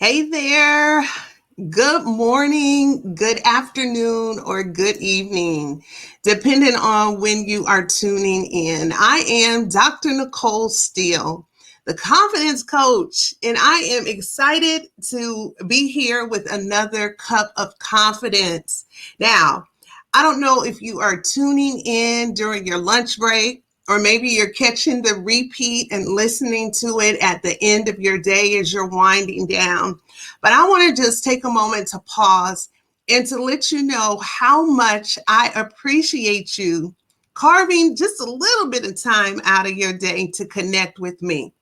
Hey there. Good morning, good afternoon, or good evening, depending on when you are tuning in. I am Dr. Nicole Steele, the confidence coach, and I am excited to be here with another cup of confidence. Now, I don't know if you are tuning in during your lunch break, or maybe you're catching the repeat and listening to it at the end of your day as you're winding down. But I want to just take a moment to pause and to let you know how much I appreciate you carving just a little bit of time out of your day to connect with me.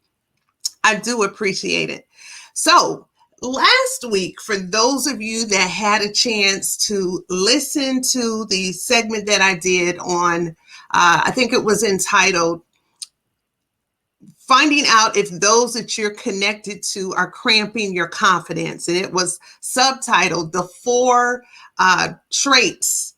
I do appreciate it. So, last week, for those of you that had a chance to listen to the segment that I did on, I think it was entitled Finding Out If Those That You're Connected to Are Cramping Your Confidence. And it was subtitled The Four Traits,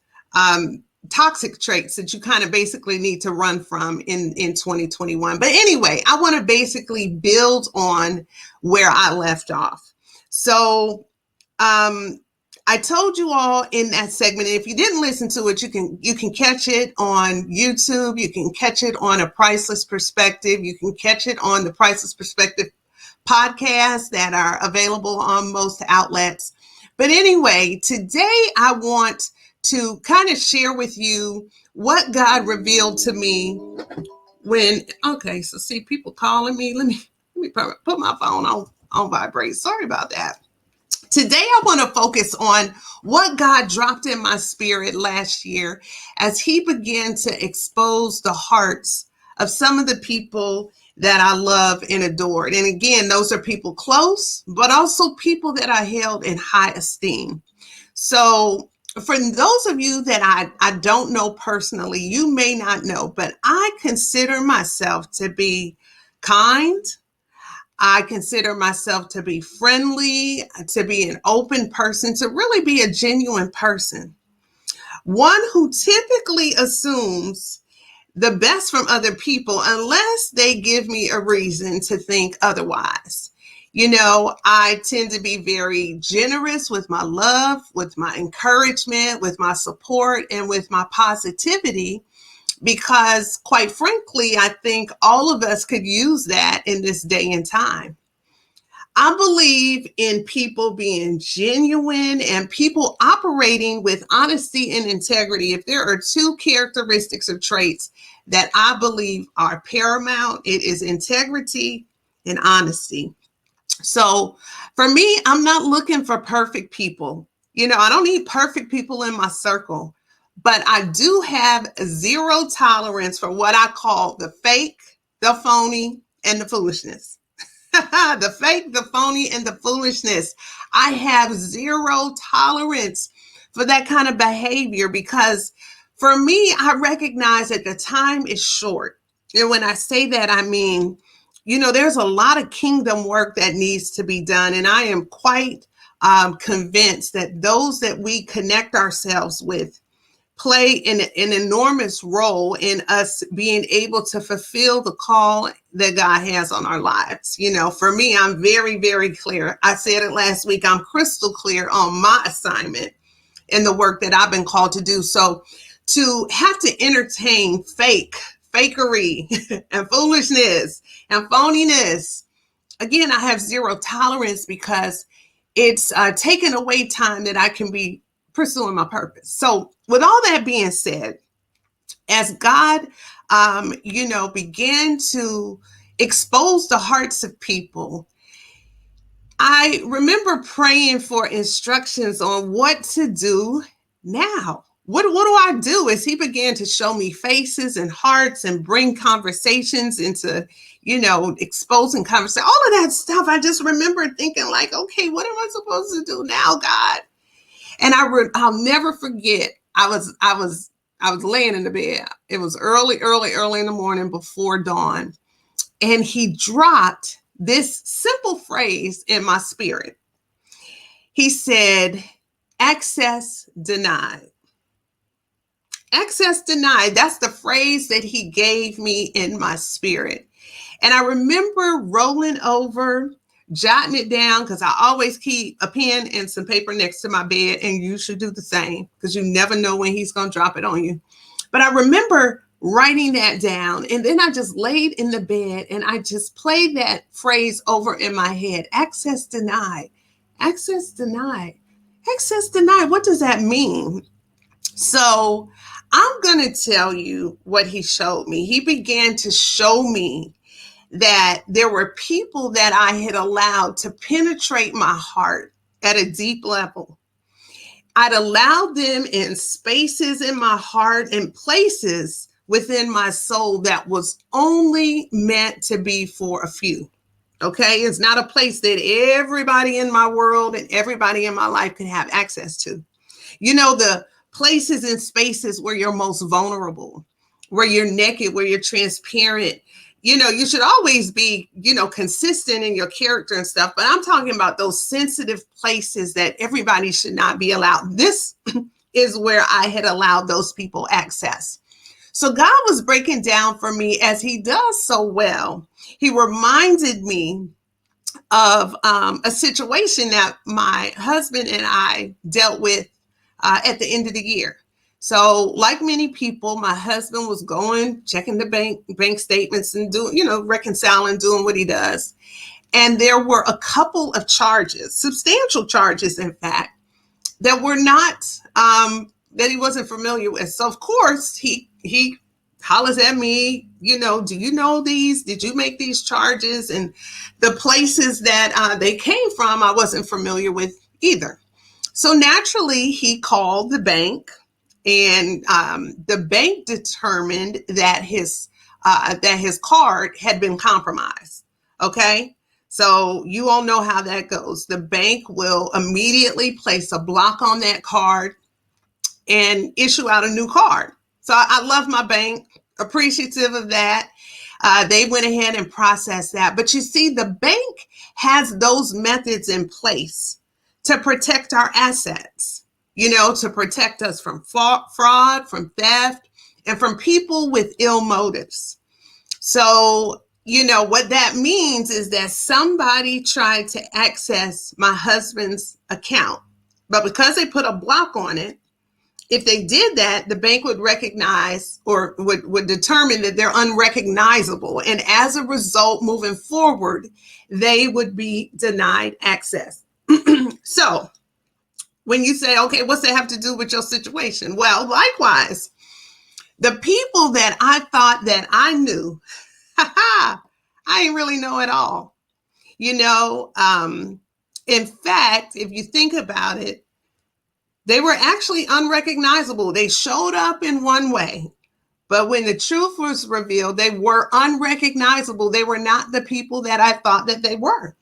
Toxic Traits that you kind of basically need to run from in 2021. But anyway, I want to basically build on where I left off. So, I told you all in that segment, if you didn't listen to it, you can catch it on YouTube. You can catch it on A Priceless Perspective. You can catch it on the Priceless Perspective podcasts that are available on most outlets. But anyway, today I want to kind of share with you what God revealed to me so see people calling me. Let me put my phone on vibrate. Sorry about that. Today, I want to focus on what God dropped in my spirit last year as He began to expose the hearts of some of the people that I love and adored. And again, those are people close, but also people that I held in high esteem. So, for those of you that I don't know personally, you may not know, but I consider myself to be kind. I consider myself to be friendly, to be an open person, to really be a genuine person. One who typically assumes the best from other people unless they give me a reason to think otherwise. You know, I tend to be very generous with my love, with my encouragement, with my support, and with my positivity because, quite frankly, I think all of us could use that in this day and time. I believe in people being genuine and people operating with honesty and integrity. If there are two characteristics or traits that I believe are paramount, it is integrity and honesty. So for me, I'm not looking for perfect people. You know, I don't need perfect people in my circle, but I do have zero tolerance for what I call the fake, the phony, and the foolishness. The fake, the phony, and the foolishness. I have zero tolerance for that kind of behavior because for me, I recognize that the time is short. And when I say that, I mean, you know, there's a lot of kingdom work that needs to be done. And I am quite convinced that those that we connect ourselves with play an enormous role in us being able to fulfill the call that God has on our lives. You know, for me, I'm very, very clear. I said it last week. I'm crystal clear on my assignment and the work that I've been called to do. So to have to entertain fakery and foolishness and phoniness, again, I have zero tolerance because it's taken away time that I can be pursuing my purpose. So with all that being said, as God, began to expose the hearts of people, I remember praying for instructions on what to do now. What do I do? As He began to show me faces and hearts and bring conversations into, exposing conversation, all of that stuff. I just remember thinking like, okay, what am I supposed to do now, God? And I'll never forget. I was laying in the bed. It was early in the morning before dawn, and He dropped this simple phrase in my spirit. He said, "Access denied." Access denied. That's the phrase that He gave me in my spirit. And I remember rolling over, jotting it down because I always keep a pen and some paper next to my bed, and you should do the same because you never know when he's going to drop it on you. But I remember writing that down, and then I just laid in the bed and I just played that phrase over in my head: access denied, access denied, access denied. What does that mean? So I'm going to tell you what he showed me. He began to show me that there were people that I had allowed to penetrate my heart at a deep level. I'd allowed them in spaces in my heart and places within my soul that was only meant to be for a few. Okay, it's not a place that everybody in my world and everybody in my life can have access to. You know, the places and spaces where you're most vulnerable, where you're naked, where you're transparent. You know, you should always be, consistent in your character and stuff. But I'm talking about those sensitive places that everybody should not be allowed. This is where I had allowed those people access. So God was breaking down for me, as he does so well. He reminded me of a situation that my husband and I dealt with at the end of the year. So like many people, my husband was checking the bank statements and doing, reconciling, doing what he does. And there were a couple of charges, substantial charges, in fact, that were not, that he wasn't familiar with. So of course he hollers at me, do you know these? Did you make these charges? And the places that they came from, I wasn't familiar with either. So naturally, he called the bank, and the bank determined that his card had been compromised. Okay, so you all know how that goes. The bank will immediately place a block on that card and issue out a new card. So I love my bank, appreciative of that. They went ahead and processed that. But you see, the bank has those methods in place to protect our assets, to protect us from fraud, from theft, and from people with ill motives. So, what that means is that somebody tried to access my husband's account, but because they put a block on it, if they did that, the bank would recognize or would determine that they're unrecognizable. And as a result, moving forward, they would be denied access. So when you say, okay, what's that have to do with your situation? Well, likewise, the people that I thought that I knew, I didn't really know at all. In fact, if you think about it, they were actually unrecognizable. They showed up in one way, but when the truth was revealed, they were unrecognizable. They were not the people that I thought that they were.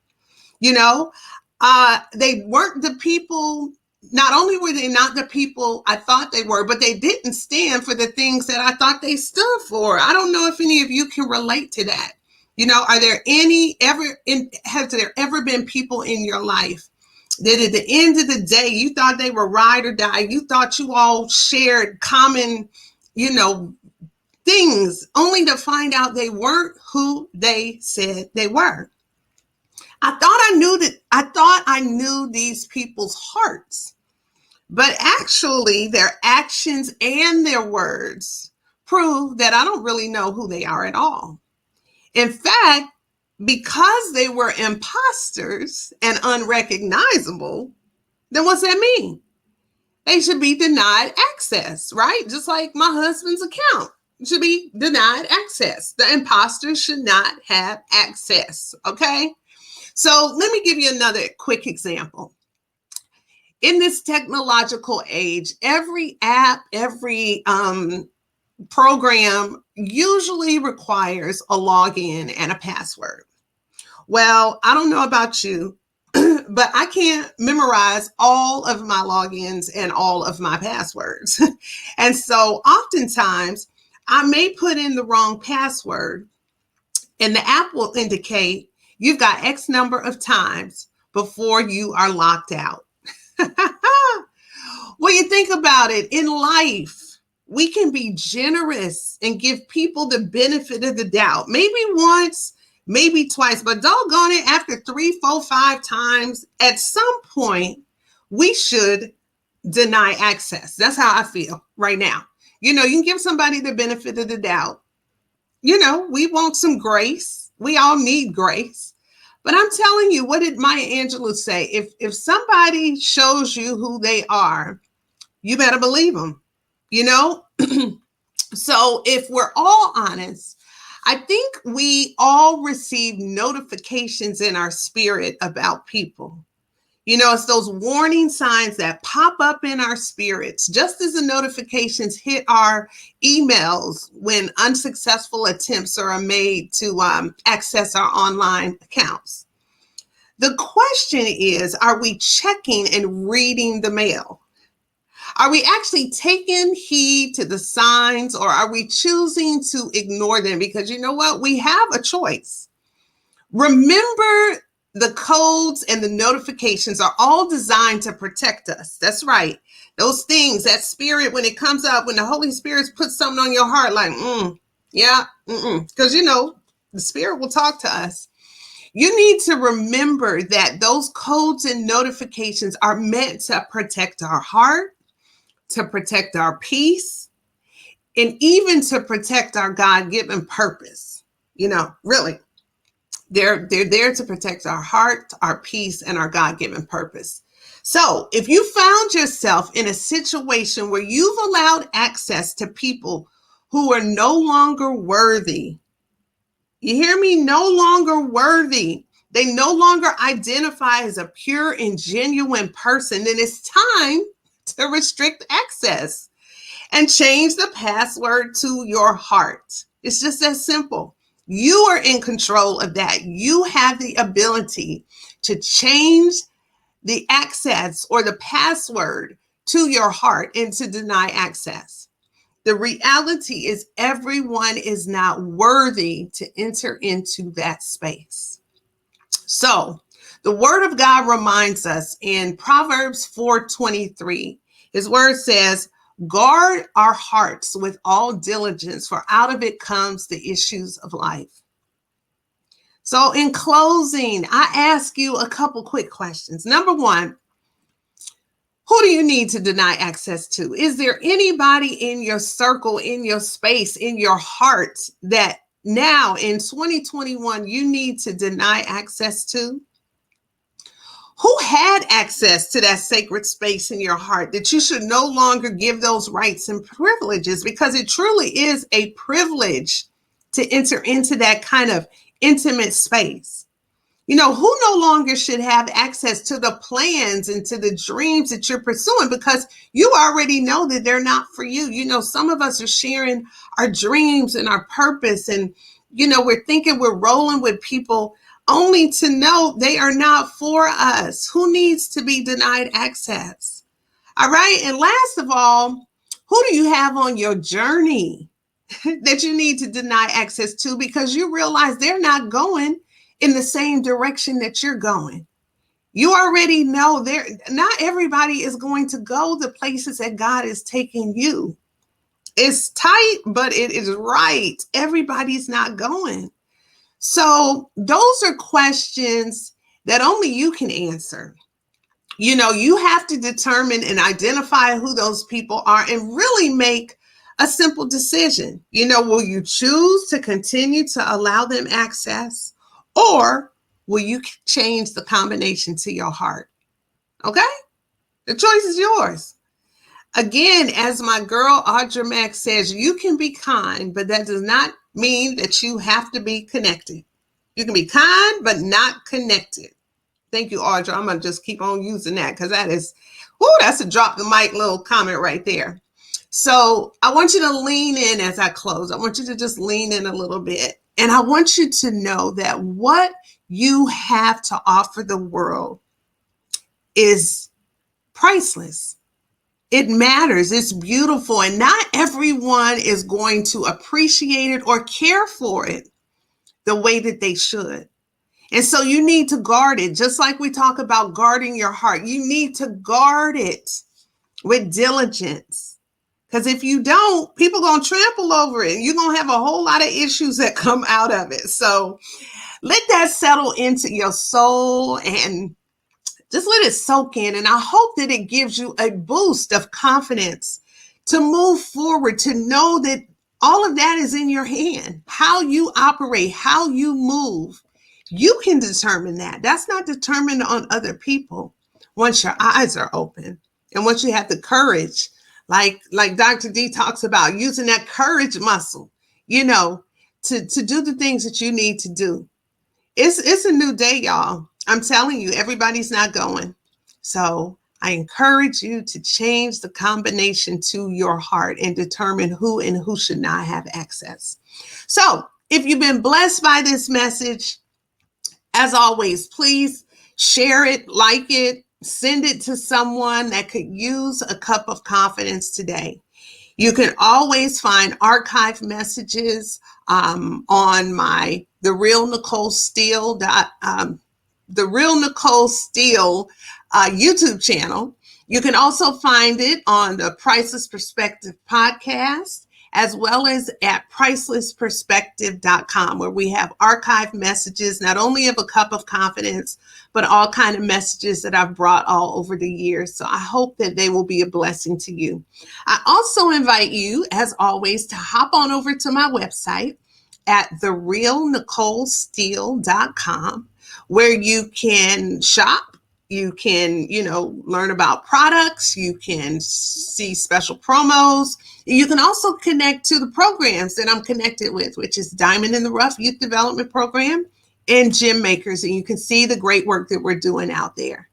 They weren't the people. Not only were they not the people I thought they were, but they didn't stand for the things that I thought they stood for. I don't know if any of you can relate to that. Are there have there ever been people in your life that at the end of the day, you thought they were ride or die? You thought you all shared common, things, only to find out they weren't who they said they were. I thought I knew these people's hearts, but actually their actions and their words prove that I don't really know who they are at all. In fact, because they were imposters and unrecognizable, then what's that mean? They should be denied access, right? Just like my husband's account should be denied access. The imposters should not have access, okay? So let me give you another quick example. In this technological age, every app, every program usually requires a login and a password. Well, I don't know about you, but I can't memorize all of my logins and all of my passwords. And so oftentimes I may put in the wrong password, and the app will indicate you've got X number of times before you are locked out. Well, you think about it, in life, we can be generous and give people the benefit of the doubt. Maybe once, maybe twice, but doggone it, after 3, 4, 5 times, at some point, we should deny access. That's how I feel right now. You know, you can give somebody the benefit of the doubt. You know, we want some grace. We all need grace. But I'm telling you, what did Maya Angelou say? If somebody shows you who they are, you better believe them. You know? So if we're all honest, I think we all receive notifications in our spirit about people. You know, it's those warning signs that pop up in our spirits, just as the notifications hit our emails when unsuccessful attempts are made to access our online accounts. The question is, are we checking and reading the mail? Are we actually taking heed to the signs, or are we choosing to ignore them? Because you know what? We have a choice. Remember, the codes and the notifications are all designed to protect us. That's right. Those things, that spirit, when it comes up, when the Holy Spirit puts something on your heart, like, yeah, because you know, the Spirit will talk to us. You need to remember that those codes and notifications are meant to protect our heart, to protect our peace, and even to protect our God-given purpose. You know, really. They're there to protect our heart, our peace, and our God-given purpose. So if you found yourself in a situation where you've allowed access to people who are no longer worthy, you hear me? No longer worthy. They no longer identify as a pure and genuine person, then it's time to restrict access and change the password to your heart. It's just that simple. You are in control of that. You have the ability to change the access or the password to your heart and to deny access. The reality is everyone is not worthy to enter into that space. So the word of God reminds us in Proverbs 4:23, his word says, guard our hearts with all diligence, for out of it comes the issues of life. So in closing, I ask you a couple quick questions. Number one, who do you need to deny access to? Is there anybody in your circle, in your space, in your heart that now in 2021 you need to deny access to? Who had access to that sacred space in your heart that you should no longer give those rights and privileges? Because it truly is a privilege to enter into that kind of intimate space. You know, who no longer should have access to the plans and to the dreams that you're pursuing because you already know that they're not for you. You know, some of us are sharing our dreams and our purpose, and, you know, we're thinking we're rolling with people only to know they are not for us. Who needs to be denied access? All right. And last of all, who do you have on your journey that you need to deny access to because you realize they're not going in the same direction that you're going? You already know not everybody is going to go the places that God is taking you. It's tight, but it is right. Everybody's not going. So those are questions that only you can answer. You know, you have to determine and identify who those people are and really make a simple decision. You know, will you choose to continue to allow them access, or will you change the combination to your heart? Okay? The choice is yours. Again, as my girl Audra Mack says, you can be kind, but that does not mean that you have to be connected. You can be kind, but not connected. Thank you, Audra. I'm going to just keep on using that because that's a drop the mic little comment right there. So I want you to lean in as I close. I want you to just lean in a little bit. And I want you to know that what you have to offer the world is priceless. It matters. It's beautiful. And not everyone is going to appreciate it or care for it the way that they should. And so you need to guard it. Just like we talk about guarding your heart, you need to guard it with diligence. Because if you don't, people are going to trample over it. And you're going to have a whole lot of issues that come out of it. So Let that settle into your soul and just let it soak in. And I hope that it gives you a boost of confidence to move forward, to know that all of that is in your hand. How you operate, how you move, you can determine that. That's not determined on other people once your eyes are open and once you have the courage, like Dr. D talks about, using that courage muscle, you know, to do the things that you need to do. It's a new day, y'all. I'm telling you, everybody's not going. So I encourage you to change the combination to your heart and determine who and who should not have access. So if you've been blessed by this message, as always, please share it, like it, send it to someone that could use a cup of confidence today. You can always find archive messages on my The Real Nicole Steele YouTube channel. You can also find it on the Priceless Perspective podcast, as well as at pricelessperspective.com, where we have archive messages, not only of a cup of confidence, but all kind of messages that I've brought all over the years. So I hope that they will be a blessing to you. I also invite you, as always, to hop on over to my website at therealnicolesteele.com, where you can shop. You can, learn about products. You can see special promos. You can also connect to the programs that I'm connected with, which is Diamond in the Rough Youth Development Program and Gym Makers. And you can see the great work that we're doing out there.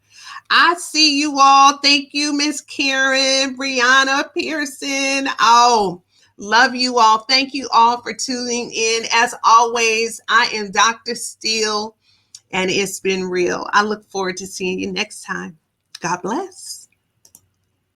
I see you all. Thank you, Miss Karen, Brianna Pearson. Oh, love you all. Thank you all for tuning in. As always, I am Dr. Steele, and it's been real. I look forward to seeing you next time. God bless.